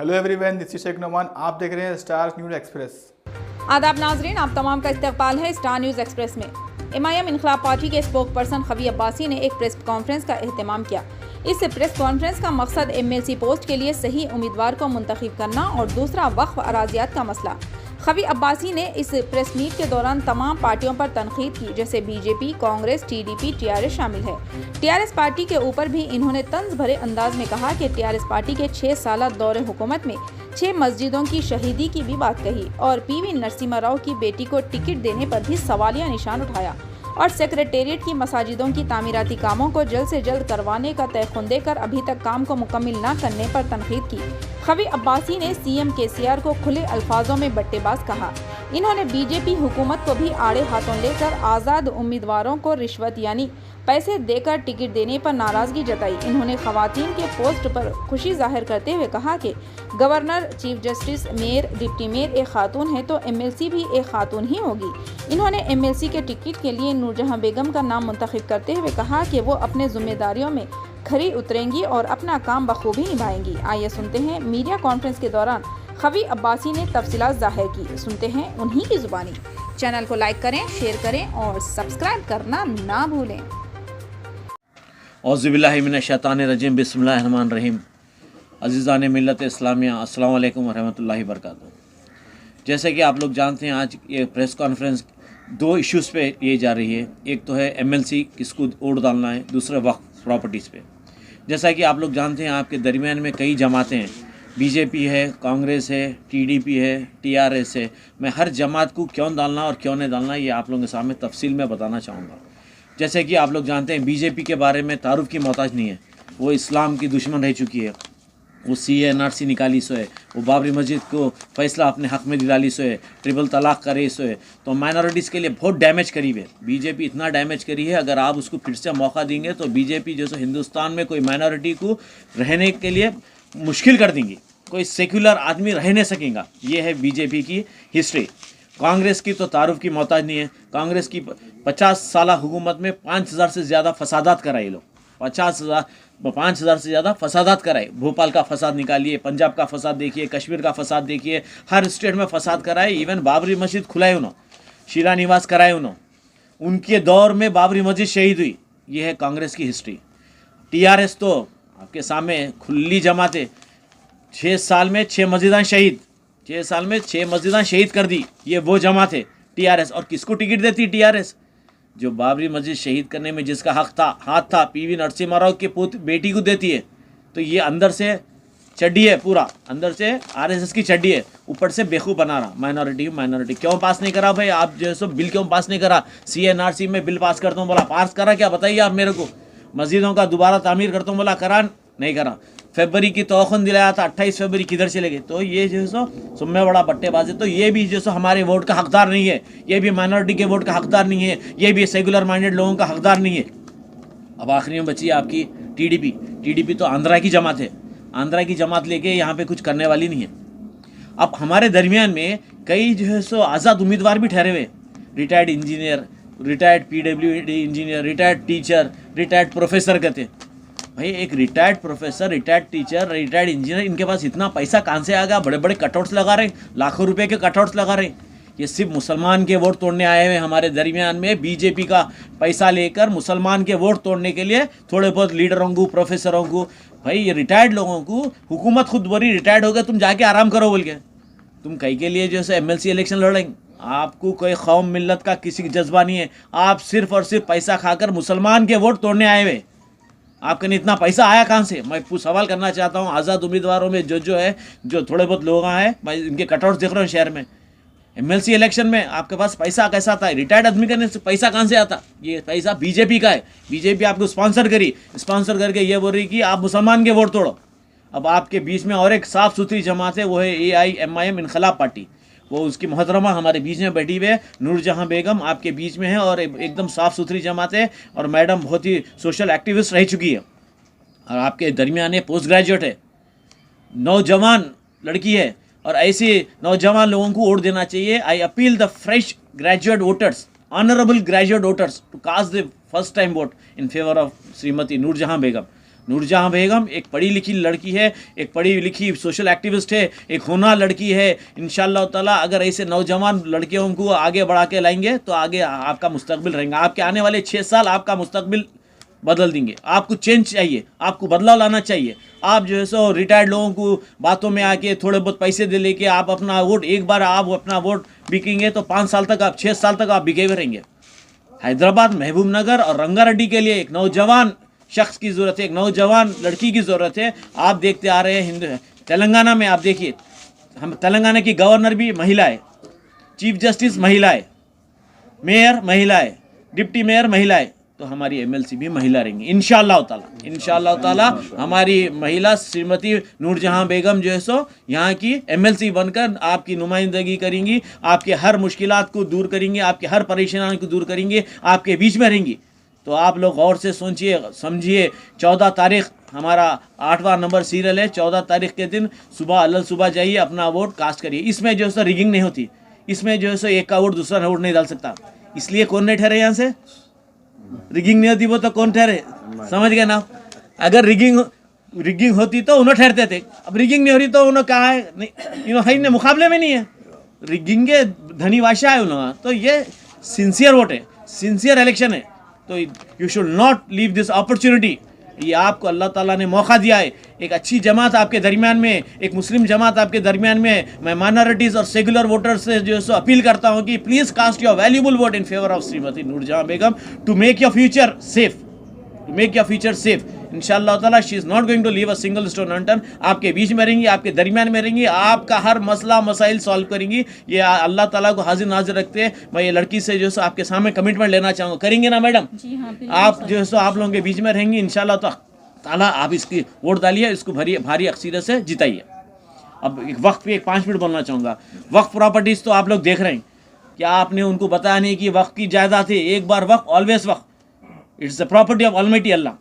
Hello everyone, this is Sheikh Noman. आप देख रहे हैं स्टार न्यूज़ एक्सप्रेस। आदाब नाजरीन, आप तमाम का इस्तकबाल है स्टार न्यूज़ एक्सप्रेस में। एमआईएम इनकलाब पार्टी के स्पोक पर्सन खवी अब्बासी ने एक प्रेस कॉन्फ्रेंस का एहतमाम किया। इस प्रेस कॉन्फ्रेंस का मकसद एमएलसी पोस्ट के लिए सही उम्मीदवार को मुंतखब करना और दूसरा वक्फ अराजियात का मसला। खवी अब्बासी ने इस प्रेस मीट के दौरान तमाम पार्टियों पर तनकीद की, जैसे बीजेपी, कांग्रेस, टीडीपी, टीआरएस शामिल है। टीआरएस पार्टी के ऊपर भी इन्होंने तंज भरे अंदाज में कहा कि टीआरएस पार्टी के 6 साल दौरे हुकूमत में 6 मस्जिदों की शहीदी की भी बात कही और पीवी नरसिम्हा राव की बेटी को टिकट देने पर भी सवालिया निशान उठाया और सेक्रेटेरिएट की मसाजिदों की तामीराती कामों को जल्द से जल्द करवाने का तयखुन देकर अभी तक काम को मुकम्मिल न करने पर तनकीद की। खवी अब्बासी ने सीएम केसीआर को खुले अल्फाजों में बट्टेबाज कहा। इन्होंने बीजेपी हुकूमत को भी आड़े हाथों लेकर आज़ाद उम्मीदवारों को रिश्वत यानी पैसे देकर टिकट देने पर नाराजगी जताई। इन्होंने खवातीन के पोस्ट पर खुशी जाहिर करते हुए कहा कि governor, chief justice, mayor, deputy mayor एक खातून है तो एमएलसी भी एक खातून ही होगी। इन्होंने एमएलसी के टिकट के लिए नूरजहां बेगम का नाम मुंतखब करते हुए कहा कि वो अपने जिम्मेदारियों में खरी उतरेंगी और अपना काम बखूबी निभाएंगी। आइए सुनते हैं मीडिया कॉन्फ्रेंस के दौरान खवी अब्बासी ने तफसीलात जाहिर की। सुनते हैं उन्हीं की जुबानी। चैनल को लाइक करें, शेयर करें और सब्सक्राइब करना ना भूलें। औज़ुबिल्लाहिमिनश्शैतानिर्रजीम, बिस्मिल्लाहिर्रहमानिर्रहीम। अज़ीज़ान मिल्लत इस्लामिया, अस्सलामु अलैकुम वरहमतुल्लाहि वबरकातुहू। जैसे कि आप लोग जानते हैं, आज ये प्रेस कॉन्फ्रेंस 2 इश्यूज़ पे ये जा रही है। एक तो है एमएलसी किसको वोट डालना है, दूसरा वक्फ प्रॉपर्टीज़ पे। जैसा कि आप लोग जानते हैं, आपके दरमियान में कई जमातें हैं, बीजेपी है, कांग्रेस है, टीडीपी है, टीआरएस है। मैं हर जमात को क्यों डालना और क्यों नहीं डालना ये आप लोगों के सामने तफसील में बताना चाहूँगा। जैसे कि आप लोग जानते हैं, बीजेपी के बारे में तारुफ की मोहताज नहीं है। वो इस्लाम की दुश्मन रह चुकी है। वो CA/NRC निकाली सो है, वो बाबरी मस्जिद को फ़ैसला अपने हक़ में दिलाली सो है, ट्रिपल तलाक करे सो है। तो माइनॉरिटीज़ के लिए बहुत डैमेज करी है बीजेपी, इतना डैमेज करी है। अगर आप उसको फिर से मौका देंगे तो बीजेपी जैसे हिंदुस्तान में कोई माइनॉरिटी को रहने के लिए मुश्किल कर देंगी। कोई सेक्युलर आदमी रह नहीं सकेगा। ये है बीजेपी की हिस्ट्री। कांग्रेस की तो तारुफ की मोहताज नहीं है। कांग्रेस की 50 साल हुकूमत में 5000 से ज़्यादा फसादात कराए लोग। 5000 से ज़्यादा फसादात कराए। भोपाल का फसाद निकालिए, पंजाब का फसाद देखिए, कश्मीर का फसाद देखिए, हर स्टेट में फसाद कराए। इवन बाबरी मस्जिद खुलाए उन्होंने, शिलान्यास कराए उन्होंने। उनके दौर में बाबरी मस्जिद शहीद हुई। ये है कांग्रेस की हिस्ट्री। टीआरएस तो आपके सामने खुली जमाते, 6 साल में 6 मस्जिदां शहीद, 6 साल में 6 मस्जिदां शहीद कर दी। ये वो जमात है टीआरएस। और किसको टिकट देती टीआरएस? जो बाबरी मस्जिद शहीद करने में जिसका हाथ था पीवी नरसिम्हा राव के बेटी को देती है। तो ये अंदर से चड्डी है, पूरा अंदर से आरएसएस की चड्डी है, ऊपर से बेवकूफ़ बना रहा। माइनॉरिटी क्यों पास नहीं करा भाई? आप जो सो बिल क्यों पास नहीं करा? CA/NRC में बिल पास करता हूँ बोला, पास करा क्या? बताइए आप मेरे को। मस्जिदों का दोबारा तामीर करता हूँ बोला, करा नहीं करा। फरवरी की तोखन दिलाया था, 28 फरवरी किधर चले गए? तो ये जो सो सुम्मे बड़ा बट्टेबाज है। तो ये भी जो सो हमारे वोट का हकदार नहीं है। ये भी माइनॉरिटी के वोट का हकदार नहीं है। ये भी सेकुलर माइंडेड लोगों का हकदार नहीं है। अब आखिरी में बची आपकी टीडीपी तो आंध्रा की जमात है। आंध्रा की जमात लेके यहाँ पे कुछ करने वाली नहीं है। अब हमारे दरमियान में कई जो है सो आज़ाद उम्मीदवार भी ठहरे हुए। Retired engineer, retired PWD engineer, retired teacher, retired professor कहते हैं। भाई एक retired professor, retired teacher, retired engineer, इनके पास इतना पैसा कहाँ से आ गया? बड़े बड़े कटआउट्स लगा रहे हैं, लाखों रुपए के कटआउट्स लगा रहे हैं। ये सिर्फ मुसलमान के वोट तोड़ने आए हुए हमारे दरमियान में। बीजेपी का पैसा लेकर मुसलमान के वोट तोड़ने के लिए थोड़े बहुत लीडरों को, प्रोफेसरों को, भाई ये रिटायर्ड लोगों को हुकूमत खुद बोली रिटायर्ड हो गए, तुम जाके आराम करो बोल के। तुम कहीं के लिए जो है MLC इलेक्शन लड़ेंगे? आपको कोई कौम मिल्लत का किसी जज्बा नहीं है। आप सिर्फ और सिर्फ पैसा खाकर मुसलमान के वोट तोड़ने आए हुए। आपके लिए इतना पैसा आया कहाँ से? मैं सवाल करना चाहता हूँ आज़ाद उम्मीदवारों में जो थोड़े बहुत लोग हैं, मैं इनके कटआउट्स देख रहा हूँ शहर में। MLC इलेक्शन में आपके पास पैसा कैसा आता है? रिटायर्ड आदमी का पैसा कहाँ से आता? ये पैसा बीजेपी का है। बीजेपी आपको स्पॉन्सर करके ये बोल रही कि आप मुसलमान के वोट तोड़ो। अब आपके बीच में और एक साफ़ सुथरी जमात है, वो है AIMIM इनकलाब पार्टी। वो उसकी मोहतरमा हमारे बीच में बैठी हुई है, नूरजहां बेगम आपके बीच में है और एकदम साफ़ सुथरी जमात है। और मैडम बहुत ही सोशल एक्टिविस्ट रह चुकी है और आपके दरमियान पोस्ट ग्रेजुएट है, नौजवान लड़की है। और ऐसे नौजवान लोगों को वोट देना चाहिए। I appeal the fresh graduate voters, honourable graduate voters to cast the first time vote in favour of Shrimati Noorjahan Begum. Noorjahan Begum एक पढ़ी लिखी लड़की है, एक पढ़ी लिखी सोशल एक्टिविस्ट है, एक होनहार लड़की है। इंशाअल्लाह ताला अगर ऐसे नौजवान लड़कियों को आगे बढ़ा के लाएंगे तो आगे आपका मुस्तकबिल रहेगा। आपके आने वाले 6 साल आपका मुस्तकबिल बदल देंगे। आपको चेंज चाहिए, आपको बदलाव लाना चाहिए। आप जो है सो रिटायर्ड लोगों को बातों में आके थोड़े बहुत पैसे दे लेके आप अपना वोट, एक बार आप अपना वोट बिकेंगे तो 5 साल तक आप 6 साल तक आप बिके हुए रहेंगे। हैदराबाद, महबूब नगर और रंगारेड्डी के लिए एक नौजवान शख्स की ज़रूरत है, एक नौजवान लड़की की ज़रूरत है। आप देखते आ रहे हैं तेलंगाना में, आप देखिए हम तेलंगाना की गवर्नर भी महिला है, चीफ जस्टिस महिला है, मेयर महिला है, डिप्टी मेयर महिला है, तो हमारी एमएलसी भी महिला रहेंगी इंशाअल्लाह ताला। हमारी महिला श्रीमती नूरजहां बेगम जो है सो यहाँ की एमएलसी बनकर आपकी नुमाइंदगी करेंगी, आपके हर मुश्किलात को दूर करेंगी, आपके हर परेशानी को दूर करेंगी, आपके बीच में रहेंगी। तो आप लोग गौर से सोचिए समझिए। 14 तारीख हमारा 8वां नंबर सीरियल है। 14 तारीख के दिन सुबह जाइए, अपना वोट कास्ट करिए। इसमें जो है सो रिगिंग नहीं होती, इसमें जो है सो एक का वोट दूसरा वोट नहीं डाल सकता। इसलिए कौन नहीं ठहरे यहाँ से, रिगिंग नहीं होती वो तो कौन ठहरे, समझ गए ना। अगर रिगिंग होती तो उन्होंने ठहरते थे, अब रिगिंग नहीं हो रही तो उन्होंने कहा है नहीं, है नहीं, मुकाबले में नहीं है, रिगिंग के धनी बादशाह है उन्होंने। तो ये सिंसियर वोट है, सिंसियर इलेक्शन है। तो you should not leave this opportunity. ये आपको अल्लाह ताला ने मौका दिया है, एक अच्छी जमात आपके दरमियान में, एक मुस्लिम जमात आपके दरमियान में। मैं माइनॉरिटीज़ और सेकुलर वोटर्स से जो है सो अपील करता हूँ कि please cast your valuable vote in favour of Shrimati Noorjahan Begum to make your future safe, to make your future safe. इंशाअल्लाह ताला she is not going to leave a single stone unturn. आपके बीच में रहेंगी, आपके दरमियान में रहेंगी, आपका हर मसला मसाइल सॉल्व करेंगी। ये अल्लाह ताला को हाजिर नाजिर रखते हैं। मैं ये लड़की से जो है सो आपके सामने कमिटमेंट लेना चाहूँगा, करेंगे ना मैडम? जी हाँ, आप जो है सो आप लोगों के बीच में रहेंगी इंशाअल्लाह ताला। आप इसकी वोट डालिए, इसको भारी अक्सरियत से जिताइए। अब एक वक्त पे 5 मिनट बोलना चाहूँगा। वक्फ प्रॉपर्टीज़ तो आप लोग देख रहे हैं, क्या आपने उनको बताया नहीं कि वक्फ की जायदाद है, एक बार वक्फ always waqf, it's the property of almighty Allah.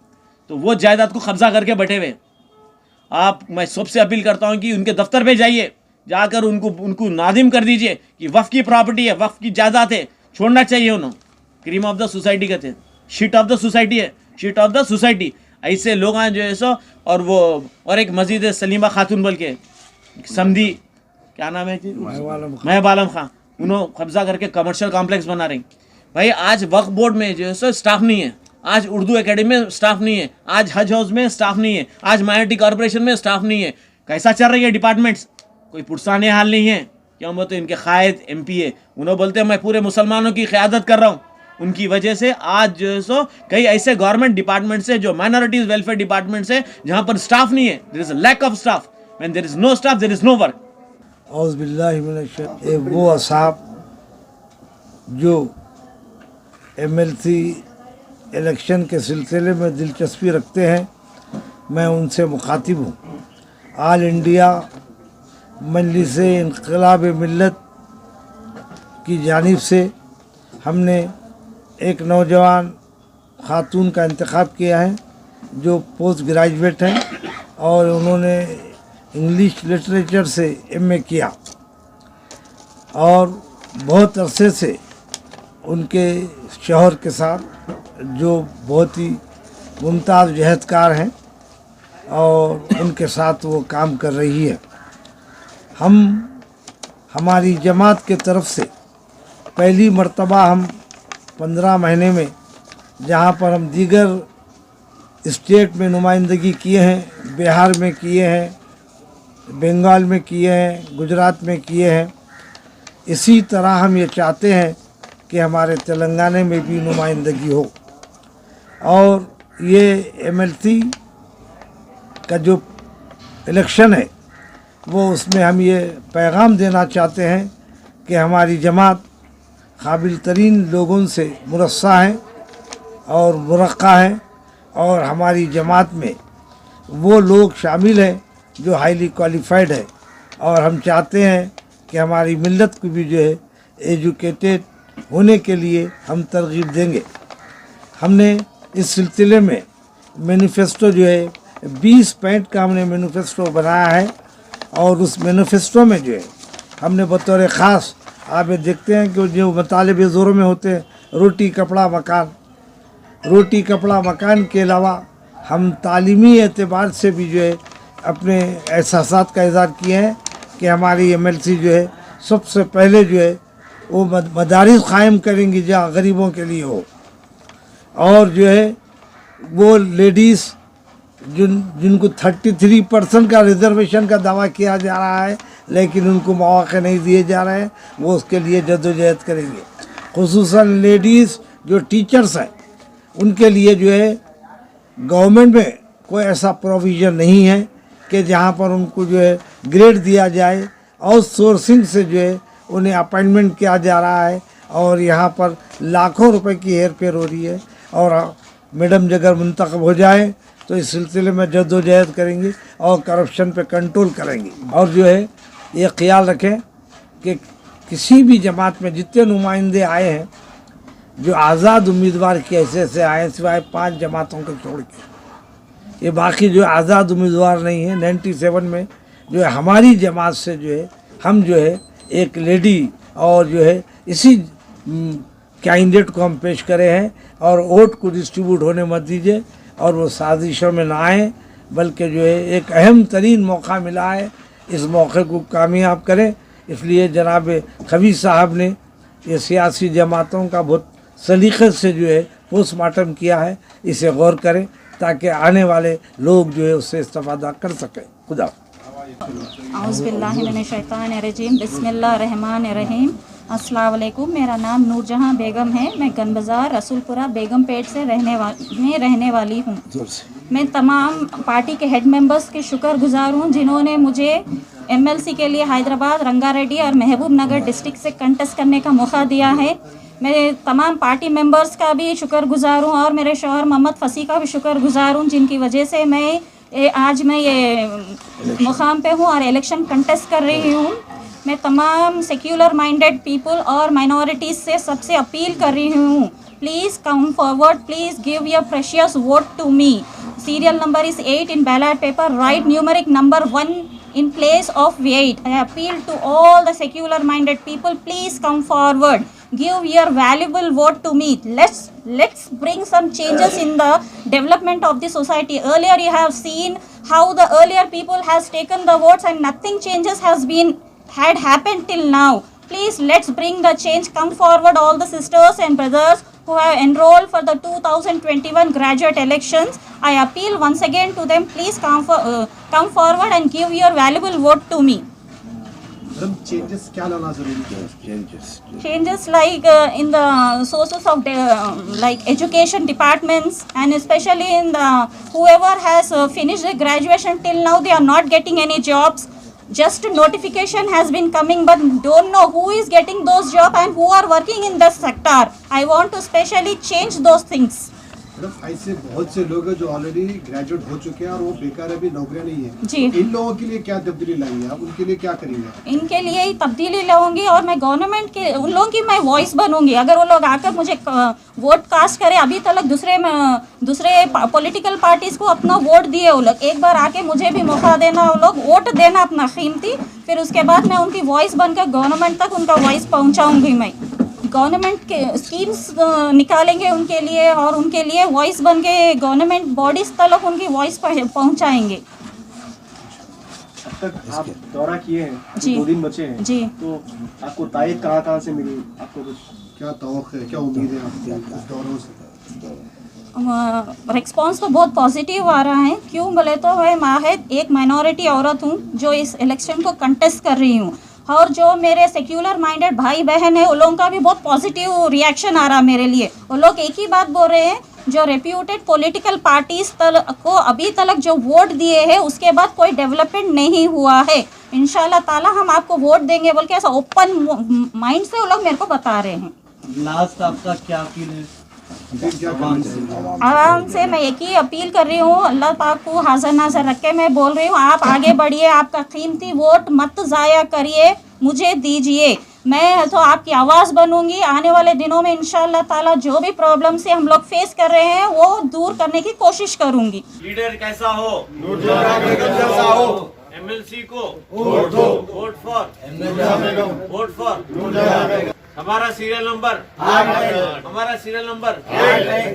तो वो जायदाद को कब्जा करके बैठे हुए आप, मैं सबसे अपील करता हूँ कि उनके दफ्तर पे जाइए, जाकर उनको नादिम कर दीजिए कि वक्फ की प्रॉपर्टी है, वक्फ की जायदाद है, छोड़ना चाहिए उन्होंने। क्रीम ऑफ द सोसाइटी कहते हैं, शीट ऑफ द सोसाइटी है, शीट ऑफ द सोसाइटी। ऐसे लोग हैं जो है सो। और एक मस्जिद है सलीमा खातून बोल के, समधी क्या नाम है जी, महब आलम खां, उन्होंने कब्जा करके कमर्शियल कॉम्प्लेक्स बना रहे हैं। भाई आज वक्फ बोर्ड में जो है सो स्टाफ नहीं है, आज उर्दू एकेडमी में स्टाफ नहीं है, आज हज हाउस में स्टाफ नहीं है, आज माइनॉरिटी कॉर्पोरेशन में स्टाफ नहीं है। कैसा चल रही है डिपार्टमेंट्स, कोई पुरसाने हाल नहीं है। क्यों बोलते इनके कायद MP है, उन्होंने बोलते हैं मैं पूरे मुसलमानों की क़यादत कर रहा हूँ। उनकी वजह से आज जो है सो कई ऐसे गवर्नमेंट डिपार्टमेंट से जो माइनॉरिटीज़ वेलफेयर डिपार्टमेंट से जहाँ पर स्टाफ नहीं है, there is a lack of staff. When there is no staff there is no work. औज़ बिल्लाहि मिनश शैतानिर रजीम। वो असाब जो MLC इलेक्शन के सिलसिले में दिलचस्पी रखते हैं, मैं उनसे मुखातिब हूँ। आल इंडिया मजलिस-ए इनक़िलाब मिल्लत की जानिब से हमने एक नौजवान खातून का इंतखाब किया है जो पोस्ट ग्रेजुएट हैं और उन्होंने इंग्लिश लिटरेचर से MA किया और बहुत अरसे से उनके शौहर के साथ जो बहुत ही मुमताज़ जहदकार हैं और उनके साथ वो काम कर रही है। हमारी जमात के तरफ से पहली मर्तबा हम 15 महीने में, जहाँ पर हम दीगर स्टेट में नुमाइंदगी किए हैं, बिहार में किए हैं, बंगाल में किए हैं, गुजरात में किए हैं, इसी तरह हम ये चाहते हैं कि हमारे तेलंगाना में भी नुमाइंदगी हो। और ये MLC का जो इलेक्शन है वो उसमें हम ये पैगाम देना चाहते हैं कि हमारी जमात काबिल तरीन लोगों से मुरस्सा है और मुरक्का है और हमारी जमात में वो लोग शामिल हैं जो हाईली क्वालिफाइड है। और हम चाहते हैं कि हमारी मिल्लत को भी जो है एजुकेटेड होने के लिए हम तरगीब देंगे। हमने इस सिलसिले में मैनिफेस्टो जो है 20 पॉइंट का हमने मैनिफेस्टो बनाया है और उस मैनिफेस्टो में जो है हमने बतौर ख़ास, आप ये देखते हैं कि जो मतालिब ज़ोरों में होते हैं रोटी कपड़ा मकान, रोटी कपड़ा मकान के अलावा हम तालीमी एतबार से भी जो है अपने एहसासात का इज़हार किए हैं कि हमारी MLC जो है सबसे पहले जो है वो मदारिस क़ायम करेंगी जहाँ गरीबों के लिए हो, और जो है वो लेडीज़ जिनको 33% का रिजर्वेशन का दावा किया जा रहा है लेकिन उनको मौके नहीं दिए जा रहे हैं, वो उसके लिए जद्दोजहद करेंगे। खुसूसन लेडीज़ जो टीचर्स हैं उनके लिए जो है गवर्नमेंट में कोई ऐसा प्रोविज़न नहीं है कि जहाँ पर उनको जो है ग्रेड दिया जाए, आउटसोर्सिंग से जो है उन्हें अपॉइंटमेंट किया जा रहा है और यहाँ पर लाखों रुपए की हेर फेर हो रही है। और मैडम जी अगर मुंतखब हो जाए तो इस सिलसिले में जद्दोजहद करेंगे और करप्शन पे कंट्रोल करेंगे। और जो है ये ख्याल रखें कि किसी भी जमात में जितने नुमाइंदे आए हैं जो आज़ाद उम्मीदवार की हैसियत से आए सिवाय 5 जमातों को छोड़ के, ये बाकी जो आज़ाद उम्मीदवार नहीं है 97 में जो है हमारी जमात से जो है हम जो है एक लेडी और जो है इसी कैंडिडेट को हम पेश करे हैं और वोट को डिस्ट्रीब्यूट होने मत दीजिए और वो साजिशों में ना आए, बल्कि जो है एक अहम तरीन मौका मिला है, इस मौके को कामयाब करें। इसलिए जनाब खबीर साहब ने ये सियासी जमातों का बहुत सलीक़े से जो है पोस्टमार्टम किया है, इसे गौर करें ताकि आने वाले लोग जो है उससे इस्तेफ़ादा कर सकें। खुदा औज़ुबिल्लाहिमिनश्शैतानिर्रजीम बिस्मिल्लाहिर्रहमानिर्रहीम। अस्सलाम वालेकुम। मेरा नाम नूरजहां बेगम है। मैं गन बाज़ार रसूलपुरा बेगमपेट से रहने वाली हूँ। मैं तमाम पार्टी के हेड मेंबर्स के शुक्रगुजार हूँ जिन्होंने मुझे MLC के लिए हैदराबाद, रंगारेड्डी और महबूब नगर डिस्ट्रिक्ट से कंटेस्ट करने का मौका दिया है। मैं तमाम पार्टी मेंबर्स का भी शुक्रगुजार हूँ और मेरे शौहर मोहम्मद फसी का भी शुक्रगुजार हूँ जिनकी वजह से आज मैं ये मुकाम पे हूँ और इलेक्शन कंटेस्ट कर रही हूँ। मैं तमाम सेक्युलर माइंडेड पीपल और माइनॉरिटीज़ से सबसे अपील कर रही हूँ, please come forward, please give your precious vote to me. Serial number is 8 in ballot paper, write numeric number 1 in place of 8. I appeal to all the secular minded people, please come forward, give your valuable vote to me. Let's bring some changes in the development of the society. Earlier you have seen how the earlier people has taken the votes and nothing changes had happened till now. Please, let's bring the change. Come forward, all the sisters and brothers who have enrolled for the 2021 graduate elections. I appeal once again to them, please come forward and give your valuable vote to me. Changes क्या लाना जरूरी है? Changes like in the sources of like education departments, and especially in the whoever has finished the graduation till now, they are not getting any jobs. Just notification has been coming, but don't know who is getting those jobs and who are working in this sector. I want to specially change those things. Madam, ऐसे बहुत से लोग हैं जो already graduate हो चुके हैं और वो बेकार अभी नौकरियां नहीं है जी। इन लोगों के लिए क्या तब्दीली लाएंगे आप? उनके लिए क्या करेंगे? इनके लिए ही तब्दीली लाऊंगी और मैं गवर्नमेंट के उन लोगों की मैं वॉइस बनूंगी। अगर वो लोग आकर मुझे वोट कास्ट करें, अभी तक दूसरे पॉलिटिकल पार्टीज को अपना वोट दिए वो लोग, एक बार आके मुझे भी मौका देना, वो लोग वोट देना अपना कीमती, फिर उसके बाद मैं उनकी वॉइस बनकर गवर्नमेंट तक उनका वॉइस पहुँचाऊँगी। मैं गवर्नमेंट के स्कीम्स निकालेंगे उनके लिए और उनके लिए वॉइस बन के गवर्नमेंट बॉडीज तक उनकी वॉइस पहुंचाएंगे। अब तक आप दौरा किए हैं, जी। 2 दिन बचे हैं जी। तो आपको तायद कहाँ से मिली? आपको कुछ क्या तवक्को है, क्या उम्मीद है आपको इस दौरों से? रिस्पॉन्स तो बहुत पॉजिटिव आ रहा है। क्यों बोले तो मैं माहिद एक माइनॉरिटी औरत हूँ जो इस इलेक्शन को कंटेस्ट कर रही हूँ और जो मेरे सेक्युलर माइंडेड भाई बहन है उन लोगों का भी बहुत पॉजिटिव रिएक्शन आ रहा मेरे लिए। वो लोग एक ही बात बोल रहे हैं, जो रेप्यूटेड पॉलिटिकल पार्टीज को अभी तक जो वोट दिए हैं उसके बाद कोई डेवलपमेंट नहीं हुआ है, इंशाल्लाह ताला हम आपको वोट देंगे बोल के ऐसा ओपन माइंड से वो लोग मेरे को बता रहे हैं। लास्ट आपका क्या फील है? आराम से मैं एक ही अपील कर रही हूँ, अल्लाह पाक को हाजिर नाज़र रख के मैं बोल रही हूँ, आप आगे बढ़िए, आपका कीमती वोट मत ज़ाया करिए, मुझे दीजिए। मैं तो आपकी आवाज़ बनूंगी। आने वाले दिनों में इंशाअल्लाह ताला जो भी प्रॉब्लम से हम लोग फेस कर रहे हैं वो दूर करने की कोशिश करूंगी। लीडर कैसा हो? नूरजहां बेगम जैसा हो। MLC को वोट दो, vote for Noorjahan Begum, vote for Noorjahan Begum. हमारा सीरियल नंबर 8, हमारा सीरियल नंबर 8।